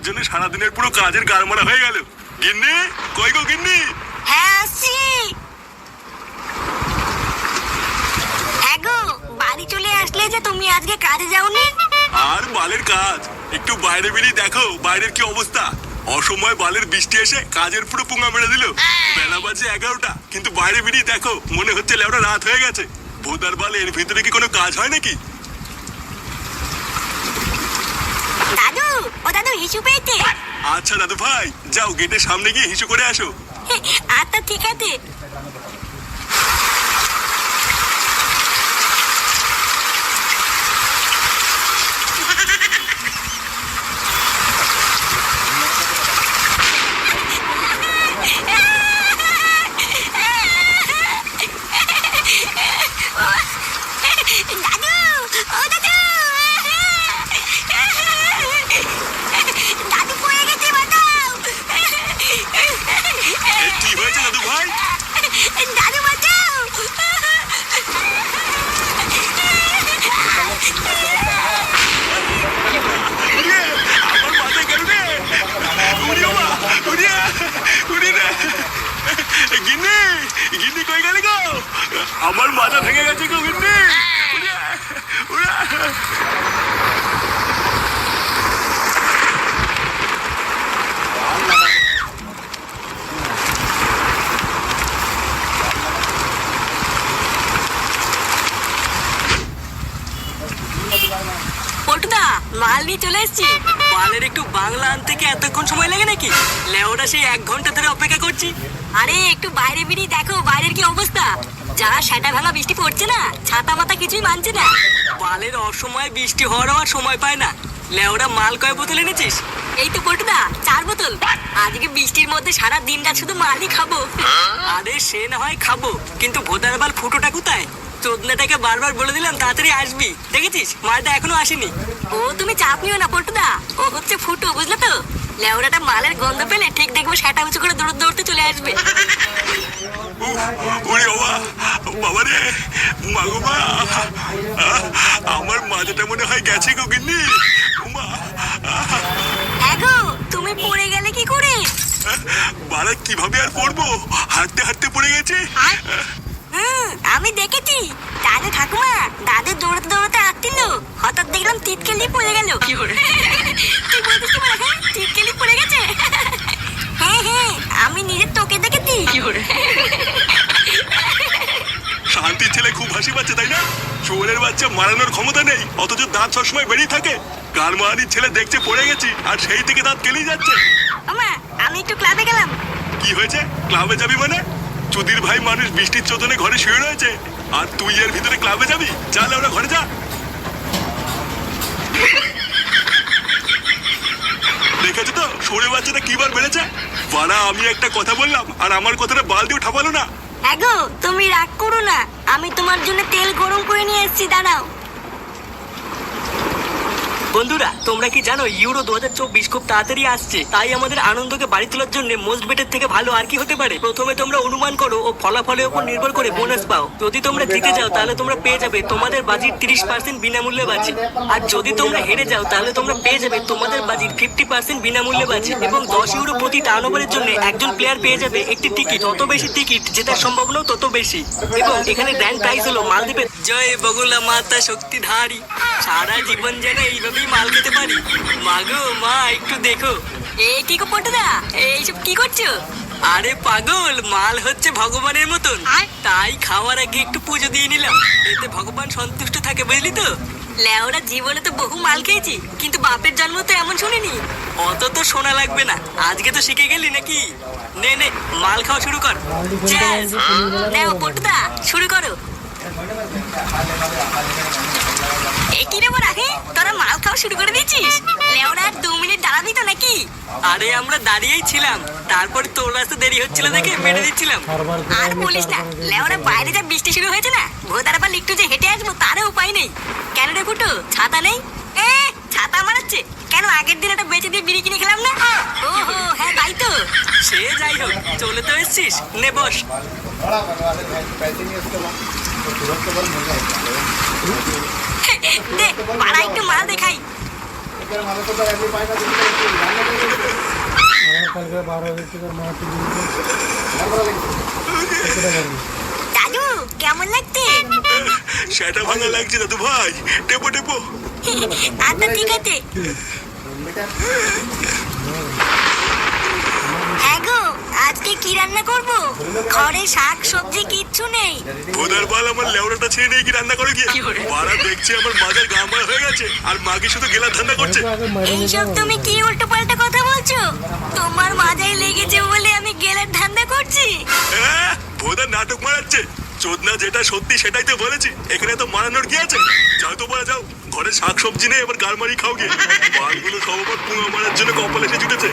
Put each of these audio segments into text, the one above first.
জন্য সারাদিনের পুরো কাজের গাড়মারা হয়ে গেল। গিন্নি, কই গো গিন্নি? হ্যাঁ আসছি। এগো বাড়ি চলে আসলে যে তুমি আজকে কাজে যাওনি? আর বালের কাজ, একটু বাইরে বেরিয়ে দেখো বাইরের কি অবস্থা। অসময় বালের বৃষ্টি এসে কাজের পুরো পুঙ্গা মেরে দিল। বেলা বাজে 11টা, কিন্তু বাইরে বেরিয়ে দেখো মনে হচ্ছে লেওটা রাত হয়ে গেছে। ভোদার বাল, এর ভিতরে কি কোনো কাজ হয় নাকি? দাদু, ও দাদু হিসু পেয়েছে। আচ্ছা দাদু ভাই, যাও গেটের সামনে গিয়ে হিসু করে আসো। আচ্ছা ঠিক আছে। দাদু, ও দাদু, দাদু পড়ে গেছে, বাঁচাও। কি হয়েছে দাদু ভাই? দাদু বাঁচাও। আমার মাথায় গেল রে। উড়িও মা, উড়িয়া, উড়ি রে। গিন্নি, গিন্নি কই গেলে গো? আমার মাথা ভেঙে গেছে গো গিন্নি। উড়িয়া, উড়িয়া। পটুদা, মাল নিয়ে চলে এসছি। মালের একটু বাংলা আনতে কি এতক্ষণ সময় লাগে নাকি? লেওরা সেই 1 ঘন্টা ধরে অপেক্ষা করছি। আরে একটু বাইরে বেরিয়ে দেখো বাইরের কি অবস্থা। যা সেটা ভাঙা বৃষ্টি পড়ছে না, ছাতা মাথা কিছুই মানছে না। বালের অসময়ে বৃষ্টি হওয়ারও আর সময় পায় না। লেওরা মাল কয় বোতল এনেছিস? এই তো পটুদা 4 বোতল। আজকে বৃষ্টির মধ্যে সারা দিনটা শুধু মালই খাবো। আরে সে না হয় খাবো, কিন্তু ভোদার বাল ফুটোটা কোথায়? চোদনাটাকে বারবার বলে দিলাম তাড়াতাড়ি আসবি, দেখেছিস মালটা এখনো আসেনি। ও তুমি চাপ নিও না পটুদা, ও হচ্ছে ফুটো, বুঝলে তো? লেওড়াটা মালের গন্ধ পেলে ঠিক দেখবো সেটা উঁচু করে দৌড় দৌড়তে চলে আসবে। উড়ি বাবা, বাবা রে, মাগো মা, আমার মাথাটা মনে হয় গেছে গো গিন্নি। উমা, এগো তুমি পড়ে গেলে কি করে? বাড়া কিভাবে আর পড়বো, হাঁটতে হাঁটতে পড়ে গেছে। আমি দেখেছি। তাহলে ঠাকুমা দাদু দৌড়াতে দৌড়াতে আসছিল, হঠাৎ দেখলাম টিটকেলি পড়ে গেল। কি বলছিস কি বলে? হ্যাঁ টিটকেলি পড়ে গেছে। হ্যাঁ হ্যাঁ আমি নিজের চোখে দেখেছি। শান্তির ছেলে খুব হাসি পাচ্ছে তাই না? চোরের বাচ্চা মারানোর ক্ষমতা নেই, অথচ দাঁত সবসময় বেরিয়ে থাকে। গান মারানির ছেলে দেখছে পড়ে গেছি, আর সেই থেকে দাঁত কেলেই যাচ্ছে। আমা আমি একটু ক্লাবে গেলাম। কি হয়েছে? ক্লাবে যাবি মানে? চুদির ভাই মানুষ বৃষ্টির চোদনে ঘরে শুয়ে রয়েছে, আর তুই এর ভিতরে ক্লাবে যাবি? চল ওরা ঘরে যা। দেখেছো তো সরে বাচ্চাটা কিবার বেড়েছে? বাড়া আমি একটা কথা বললাম আর আমার কথাটা বাল দিয়ে ঠাপালো না। এগো তুমি রাগ করো না, আমি তোমার জন্য তেল গরম করে নিয়ে এসেছি, দাঁড়াও। বন্ধুরা তোমরা কি জানো ইউরো 2024 খুব তাড়াতাড়ি আসছে, তাই আমাদের আনন্দকে বাড়ি তোলার জন্য মোস্ট বেটের থেকে ভালো আর কি হতে পারে? প্রথমে তোমরা অনুমান করো ও ফলাফলের উপর নির্ভর করে বোনাস পাও। যদি তোমরা জিতে যাও তাহলে তোমরা পেয়ে যাবে তোমাদের বাজির 30% বিনামূল্যে বাজি, আর যদি তোমরা হেরে যাও তাহলে তোমরা পেয়ে যাবে তোমাদের বাজির 50% বিনামূল্যে বাজি, এবং 10 ইউরো প্রতি টার্নওভারের জন্য একজন প্লেয়ার পেয়ে যাবে একটি টিকিট। যত বেশি টিকিট জেতার সম্ভাবনাও তত বেশি। এবং এখানে গ্র্যান্ড প্রাইজ হলো মালদ্বীপের জয় বগুলা মাতা শক্তিধারী। সারা জীবন যেন এইভাবেই মাল খেতে পারি। মাগো মা একটু দেখো। এই কি গো পটুদা, এইসব কি করছো? আরে পাগল, মাল হচ্ছে ভগবানের মতন, তাই খাওয়ার আগে একটু পুজো দিয়ে নিলাম, এতে ভগবান সন্তুষ্ট থাকে, বুঝলি তো? লেওরা জীবনে তো বহু মাল খেয়েছি, কিন্তু বাপের জন্ম তো এমন শুনিনি। অত তো শোনা লাগবে না, আজকে তো শিখে গেলি নাকি? নে নে মাল খাওয়া শুরু কর। চ্যাস, নাও পটুদা শুরু করো। একই রে বড়া, তোরা মাল খাওয়া শুরু করে দিয়েছিস? লেওরা আর 2 মিনিট দাঁড়াবি তো নাকি? আরে আমরা দাঁড়িয়েই ছিলাম, তারপরে তোর রাস্তা দেরি হচ্ছিল দেখে মেরে দিচ্ছিলাম। আর বলিস না, লেওরা বাইরে যা বৃষ্টি শুরু হয়েছে না, ভোদার আবার একটু যে হেঁটে আসবো তারও উপায় নেই। কেন রে ফুটো, ছাতা নেই? ছাতা মারাচ্ছে কেন? আগের দিন একটা বেঁচে দিয়ে বিড়ি কিনে খেলাম না? ওহো হ্যাঁ তাই তো। সে যাই হোক, চলে তো এসছিস, নে বস। দে পাড়া একটু মাল দেখাই। কালকে 12,000 টাকার মাটি দাদু কেমন লাগছে? সেটা ভালো লাগছে দাদু ভাই, টেপো টেপো। আচ্ছা ঠিক আছে। হ্যাঁ গো, আজকে কি রান্না করব? ঘরে শাক সবজি কিচ্ছু নেই। ভোদার বাল আমার লেওড়াটা ছেড়ে নিয়ে কি রান্না করে গিয়ে মারা দেখছে আমার মাদের গা মারা হয়ে গেছে, আর মাকে শুধু গেলার ধান্দা করছে। এইসব তুমি কি উল্টো পাল্টা কথা বলছো? তোমার মাথায় লেগেছে বলে আমি গেলার ধান্দা করছি? হ্যাঁ, ভোদার নাটক মারাচ্ছে। চোদনা যেটা সত্যি সেটাই তো বলেছি, এখানে তো মারানোর কি আছে? যাও তো বলে যাও, ঘরে শাক সবজি নেই, এবার গাড় মারি খাও গিয়ে। বালগুলো সব আবার পুঙা মারার জন্য কপাল এসে জুটেছে।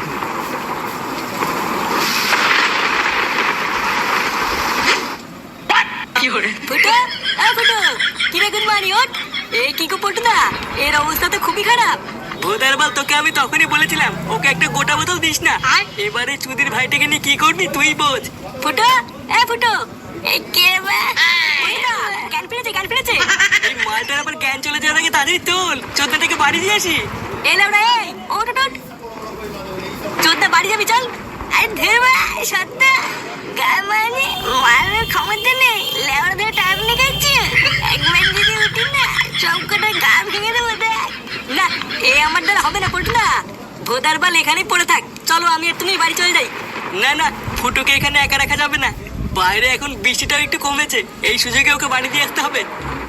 ফুটো, ফুটো, কি রে গুড মর্নিং ওঠ। এই কি গো পটুদা, এর অবস্থা তো খুবই খারাপ। ভোদার বাল, তোকে আমি তখনই বলেছিলাম ওকে একটা গোটা বোতল দিস না। এবারে চুদির ভাইটাকে নিয়ে কি করবি তুই বোঝ। ফুটো, ফুটো, এই কে বা? ফুটো, জ্ঞান ফিরেছে। এই মালটার আবার জ্ঞান চলে যাওয়ার আগে তাড়াতাড়ি তোল, চোদ্দাটাকে বাড়ি দিয়ে আসি। এলাম রে, ওঠ ওঠ ওঠ। চোদ্দা বাড়ি যাবি চল। আরে ধের বা, সত্যা গামানি মারার ক্ষমতা নেই, লেওড়া ধরে টাইম লেগেছে। একবার যদি উঠি না, সব কটা গা ভেঙে দেবো দেখ। না, এ আমার দ্বারা হবে না পটুদা। ভোদার বাল এখানেই পড়ে থাক, চলো আমি আর তুমি বাড়ি চলে যাই। না না, ফুটোকে এখানে একা রাখা যাবে না। বাইরে এখন বৃষ্টিটাও একটু কমেছে, এই সুযোগে ওকে বাড়ি দিয়ে আসতে হবে।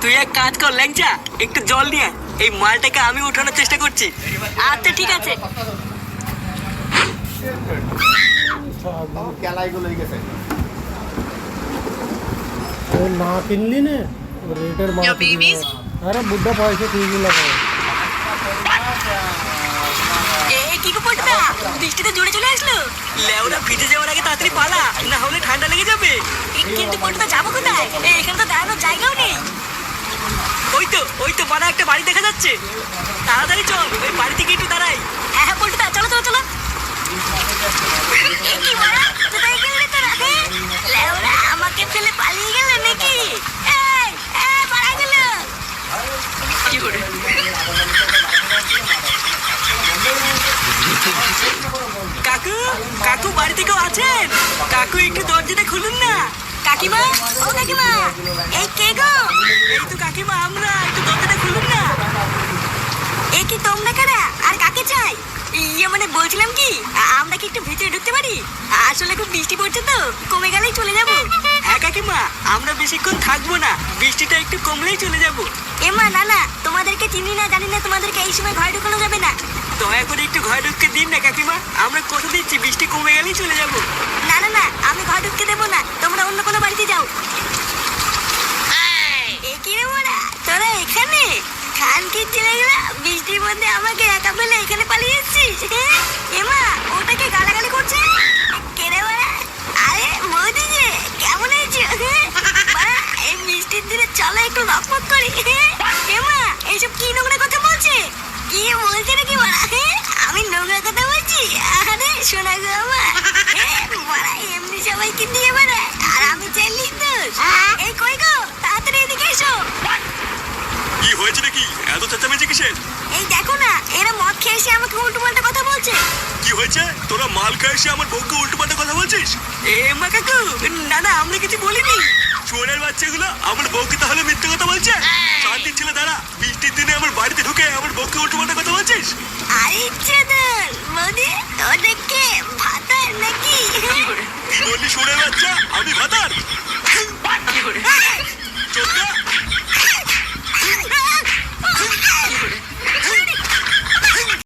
তুই এক কাজ কর ল্যাংচা, একটু জল নিয়ে আয়। এই মালটাকে আমি উঠানোর চেষ্টা করছি। আচ্ছা ঠিক আছে। না কিনলি না রেটের মাটি। আরে বুদ্ধা পয়সা ঠিকই লাগাও। কি গো পটুদা, বৃষ্টিতে জোরে চলে আসলো। লেওরা ভিজে যাওয়ার আগে তাড়াতাড়ি পালা, না হলে ঠান্ডা লেগে যাবে। কিন্তু পটুদা যাবো কোথায়? এখানে তো দাঁড়ানোর জায়গাও নেই। ওই তো বড় একটা বাড়ি দেখা যাচ্ছে। তাড়াতাড়ি চল, ওই বাড়ি থেকে একটু দাঁড়াই। হ্যাঁ পটুদা, চলো চলো চলো। কি বড়, কোথায় গেলে তোরা? লেওরা আমাকে ফেলে পালিয়ে গেলে নাকি? পালা গেল। কাকু, কাকু বাড়িতে কেউ আছেন? কাকু একটু দরজাটা খুলুন না। কাকিমা, ও কাকিমা, এই কে গো? এই তো কাকিমা আমরা, একটু দরজাটা খুলুন না। এ কি তোমরা কারা আর কাকে চাই? ইয়ে মানে বলছিলাম কি, আমরা কি একটু ভিতরে ঢুকতে পারি? আসলে খুব বৃষ্টি পড়ছে তো, কমে গেলেই চলে যাব। হ্যাঁ কাকিমা, আমরা বেশিক্ষণ থাকবো না, বৃষ্টিটা একটু কমলেই চলে যাব। এমা না না, তোমাদেরকে চিনি না জানি না, তোমাদেরকে এই সময় ঘরে ঢুকানো যাবে না। দয়া করে একটু ঘরে ঢুকতে দিন না কাকিমা, আমরা কথা দিচ্ছি বৃষ্টি কমে গেলেই চলে যাব। না না না, আমি ঘরে ঢুকতে দেবো না, তোমরা অন্য কোনো বাড়িতে যাও। এ কি রে বড়া, তোরা এখানে? খানকির ছেলেগুলা বৃষ্টির মধ্যে আমাকে একা ফেলে এখানে পালিয়ে এসেছিস? এমা, ওটাকে গালাগালি করছে কে রে বড়া? আরে মোদি যে, কেমন আছো? বাড়া, এই বৃষ্টির দিনে চলো একটু রকমক করি। এমা, এইসব কি নোংরা কথা বলছে? কি বলছে নাকি বড়া? আমি নোংরা কথা বলছি? আরে শোনা গো আমার, বড়া এমনি সবাইকে দিয়ে বেড়ায়, আর আমি চাইলি দোষ। এই কই গো, তাড়াতাড়ি এদিকে এসো। কি হয়েছে নাকি, এত চেঁচামেচি কিসের? এই দেখো না, এরা মদ খেয়ে এসে আমাকে উল্টো পাল্টা কথা বলছে। কি হয়েছে? তোরা মাল খেয়ে এসে আমার বউকে উল্টো পাল্টা কথা বলছিস? মা কাকু, না না, আমরা কিছু বলিনি। চোরের বাচ্চাগুলো আমার বউকে তাহলে মিথ্যে কথা বলছে? শান্তির ছেলে দাঁড়া, বৃষ্টির দিনে আমার বাড়িতে ঢুকে আমার বউকে উল্টো পাল্টা কথা বলছিস? আরে ইচ্ছে মোদি